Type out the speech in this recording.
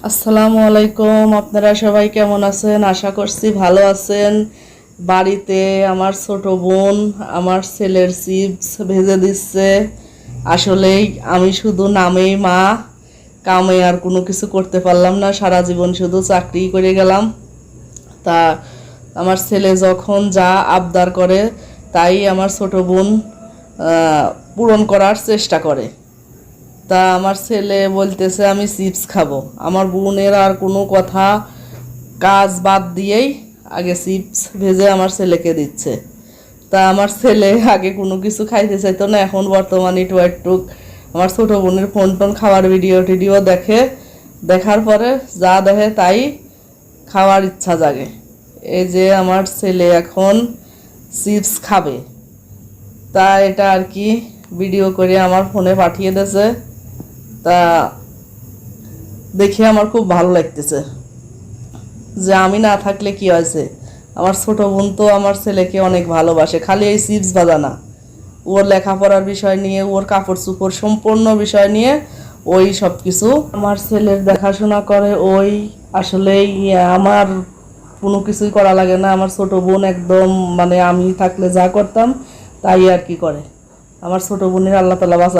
আসসালামু আলাইকুম। আপনারা সবাই কেমন আছেন? আশা করছি ভালো আছেন। বাড়িতে আমার ছোট বোন আমার ছেলের চিপস ভেজে দিচ্ছে। আসলেই আমি শুধু নামেই মা, কামে আর কোনো কিছু করতে পারলাম না, সারা জীবন শুধু চাকরি করে গেলাম। তা আমার ছেলে যখন যা আবদার করে তাই আমার ছোট বোন পূরণ করার চেষ্টা করে। তা আমার ছেলে বলতেছে আমি চিপস খাবো। আমার বোনের আর কোনো কথা কাজ বাদ দিয়েই আগে চিপস ভেজে আমার ছেলেকে দিচ্ছে। তা আমার ছেলে আগে কোনো কিছু খাইতে চাইতো না, এখন বর্তমানে একটু একটু আমার ছোটো বোনের ফোন টোন খাওয়ার ভিডিও টিডিও দেখে, দেখার পরে যা দেখে তাই খাওয়ার ইচ্ছা জাগে। এই যে আমার ছেলে এখন চিপস খাবে, তা এটা আর কি ভিডিও করে আমার ফোনে পাঠিয়ে দিয়েছে। তা দেখে আমার খুব ভালো লাগতেছে যে আমি না থাকলে কি হয়েছে, আমার ছোট বোন তো আমার ছেলেকে অনেক ভালোবাসে। খালি এই চিপস ভাজা না, ওর লেখাপড়ার বিষয় নিয়ে, ওর কাপড় চোপড় সম্পূর্ণ বিষয় নিয়ে ওই সব কিছু আমার ছেলের দেখাশোনা করে। ওই আসলেই আমার কোনো কিছুই করা লাগে না। আমার ছোট বোন একদম মানে আমি থাকলে যা করতাম তাই আর কি করে। আমার ছোট বোনের আল্লাহ তাআলা বাঁচা